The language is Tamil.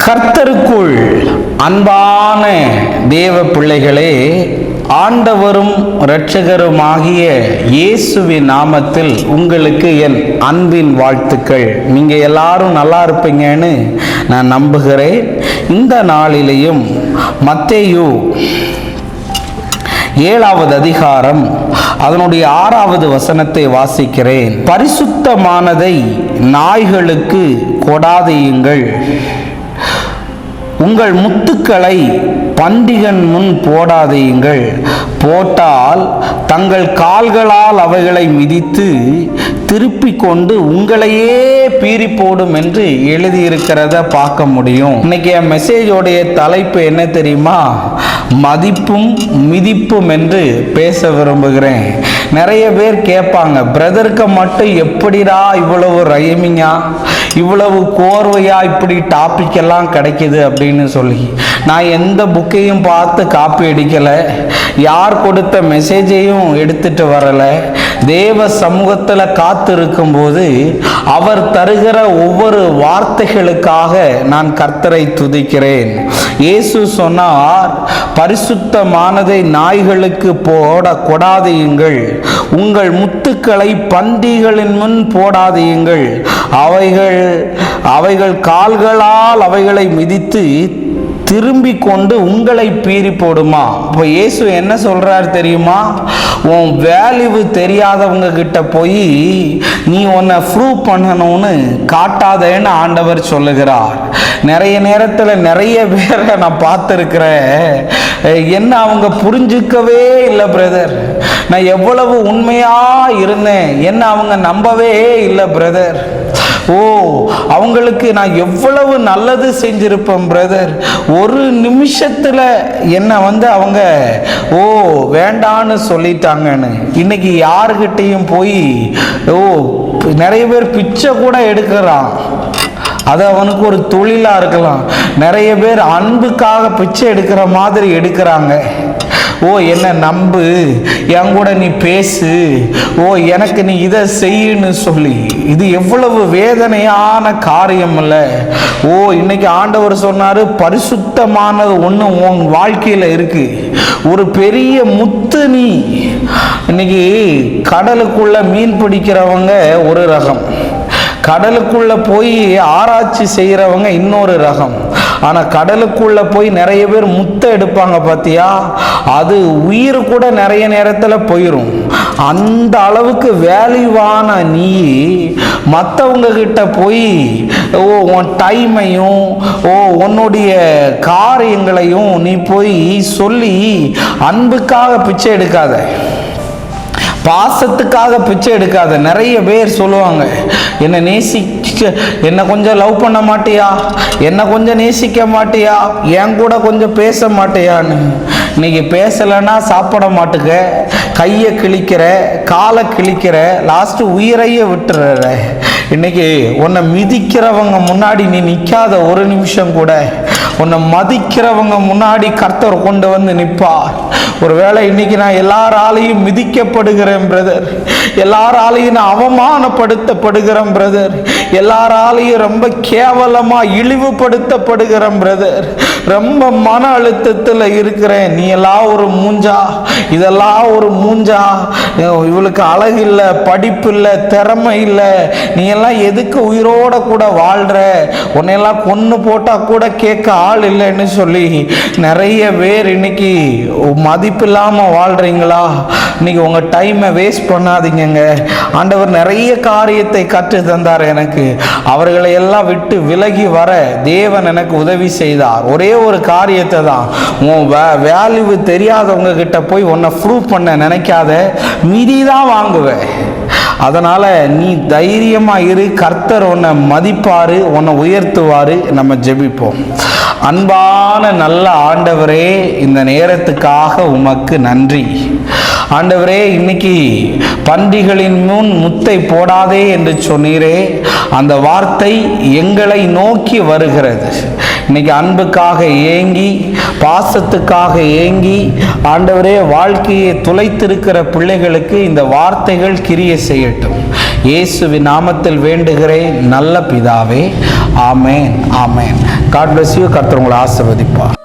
கர்த்தருக்குள் அன்பான தேவ பிள்ளைகளே, ஆண்டவரும் இரட்சகருமாகிய இயேசுவின் நாமத்தில் உங்களுக்கு என் அன்பின் வாழ்த்துக்கள். நீங்க எல்லாரும் நல்லா இருப்பீங்கன்னு நான் நம்புகிறேன். இந்த நாளிலேயும் மத்தேயு 7வது அதிகாரம் அதனுடைய 6வது வசனத்தை வாசிக்கிறேன். பரிசுத்தமானதை நாய்களுக்கு கொடாதீயுங்கள், உங்கள் முத்துக்களை பண்டிகன் முன் போடாதீங்கள், போட்டால் தங்கள் கால்களால் அவைகளை மிதித்து திருப்பிக் கொண்டு உங்களையே பீறி போடும் என்று எழுதியிருக்கிறத பார்க்க முடியும். இன்னைக்கு என் மெசேஜோடைய தலைப்பு என்ன தெரியுமா? மதிப்பும் மிதிப்பும் என்று பேச விரும்புகிறேன். நிறைய பேர் கேட்பாங்க, பிரதருக்கு மட்டும் எப்படிடா இவ்வளவு ரைமிங்கா, இவ்வளவு கோர்வையா இப்படி டாபிக் எல்லாம் கிடைக்குது அப்படின்னு சொல்லி. நான் எந்த புக்கையும் பார்த்து காப்பி அடிக்கலை, யார் கொடுத்த மெசேஜையும் எடுத்துட்டு வரலை. தேவ சமூகத்தில் காத்திருக்கும் போது அவர் தருகிற ஒவ்வொரு வார்த்தைகளுக்காக நான் கர்த்தரை துதிக்கிறேன். இயேசு சொன்னார், பரிசுத்தமானதை நாய்களுக்கு கொடாதீயுங்கள், உங்கள் முத்துக்களை பன்றிகளின் முன் போடாதீயுங்கள், அவைகள் கால்களால் அவைகளை மிதித்து திரும்பி கொண்டு உங்களை பீறி போடுமா. இப்போ இயேசு என்ன சொல்றார் தெரியுமா? உன் வேல்யூ தெரியாதவங்க கிட்ட போய் நீ உன்னை ப்ரூவ் பண்ணணும்னு காட்டாதேன்னு ஆண்டவர் சொல்லுகிறார். நிறைய நேரத்தில் நிறைய பேரை நான் பார்த்துருக்கிறேன், என்ன அவங்க புரிஞ்சுக்கவே இல்லை பிரதர், நான் எவ்வளவு உண்மையா இருந்தேன் என்ன அவங்க நம்பவே இல்லை பிரதர். அவங்களுக்கு நான் எவ்வளவு நல்லது செஞ்சிருப்பேன் பிரதர், ஒரு நிமிஷத்துல என்ன அவங்க வேண்டான்னு சொல்லிட்டாங்கன்னு. இன்னைக்கு யாருகிட்டையும் போய் நிறைய பேர் பிச்சை கூட எடுக்கிறான், அது அவனுக்கு ஒரு தொழிலா இருக்கலாம். நிறைய பேர் அன்புக்காக பிச்சை எடுக்கிற மாதிரி எடுக்கிறாங்க. என்ன நம்பு, என் கூட நீ பேசு, எனக்கு நீ இதை செய்யுன்னு சொல்லி. இது எவ்வளவு வேதனையான காரியம் இல்ல? இன்னைக்கு ஆண்டவர் சொன்னாரு, பரிசுத்தமானது ஒண்ணு உன் வாழ்க்கையில இருக்கு, ஒரு பெரிய முத்து. நீ இன்னைக்கு கடலுக்குள்ள மீன் பிடிக்கிறவங்க ஒரு ரகம், கடலுக்குள்ள போய் ஆராய்ச்சி செய்யறவங்க இன்னொரு ரகம். ஆனா கடலுக்குள்ள போய் நிறைய பேர் முத்தை எடுப்பாங்க பாத்தியா, அது உயிர் கூட நிறைய நேரத்துல போயிரும். அந்த அளவுக்கு வேல்யூவான நீ மற்றவங்க கிட்ட போய் உன் டைமையும் உன்னுடைய காரியங்களையும் நீ போய் சொல்லி அன்புக்காக பிச்சை எடுக்காத, பாசத்துக்காக பிச்சை எடுக்காத. நிறைய பேர் சொல்லுவாங்க, என்னை கொஞ்சம் லவ் பண்ண மாட்டியா, என்னை கொஞ்சம் நேசிக்க மாட்டியா, என் கூட கொஞ்சம் பேச மாட்டியான்னு. இன்னைக்கு பேசலைன்னா சாப்பிட மாட்டுக்க, கையை கிழிக்கிற, காலை கிழிக்கிற, லாஸ்ட் உயிரையே விட்டுற. இன்னைக்கு உன்னை மிதிக்கிறவங்க முன்னாடி நீ நிற்காத ஒரு நிமிஷம் கூட, உன்னை மதிக்கிறவங்க முன்னாடி கர்த்தர் கொண்டு வந்து நிற்பார். ஒருவேளை இன்னைக்கு நான் எல்லாராலையும் மிதிக்கப்படுகிறேன் பிரதர், எல்லாராலையும் நான் அவமானப்படுத்தப்படுகிறேன் பிரதர், எல்லாராலையும் ரொம்ப கேவலமா இழிவுபடுத்தப்படுகிறேன் பிரதர், ரொம்ப மன அழுத்தத்தில் இருக்கிறேன். நீ எல்லாம் ஒரு மூஞ்சா, இதெல்லாம் ஒரு மூஞ்சா, இவளுக்கு அழகு இல்லை, படிப்பு இல்லை, திறமை இல்லை, நீ எல்லாம் எதுக்கு உயிரோட கூட வாழ்ற, உன்னையெல்லாம் கொன்னு போட்டா கூட கேட்க ஆள் இல்லைன்னு சொல்லி நிறைய பேர் இன்னைக்கு மதிப்பு இல்லாம வாழ்றீங்களா? இன்னைக்கு உங்க டைமை வேஸ்ட் பண்ணாதீங்க. ஆண்டவர் நிறைய காரியத்தை கற்று தந்தார் எனக்கு. அவர்களை எல்லாம் விட்டு விலகி வர தேவன் எனக்கு உதவி செய்தார். ஒரே ஒரு காரியத்தை தான், உன் வேல்யூ தெரியாதவங்க கிட்ட போய் உன்னை ப்ரூவ் பண்ண நினைக்காத, மீதிதான் வாங்குவேன். அதனால நீ தைரியமா இரு, கர்த்தர் உன்னை மதிப்பாரு, உன்னை உயர்த்துவாரு. நம்ம ஜெபிப்போம். அன்பான நல்ல ஆண்டவரே, இந்த நேரத்துக்காக உமக்கு நன்றி ஆண்டவரே. இன்னைக்கு பன்றிகளின் முன் முத்தை போடாதே என்று சொன்னீரே, அந்த வார்த்தை எங்களை நோக்கி வருகிறது. இன்னைக்கு அன்புக்காக ஏங்கி, பாசத்துக்காக ஏங்கி ஆண்டவரே வாழ்க்கையை துளைத்திருக்கிற பிள்ளைகளுக்கு இந்த வார்த்தைகள் கிரியை செய்யட்டும். இயேசுவின் நாமத்தில் வேண்டுகிறேன் நல்ல பிதாவே. ஆமேன், ஆமேன். God bless you. கர்த்தர் உங்களை ஆசீர்வதிப்பார்.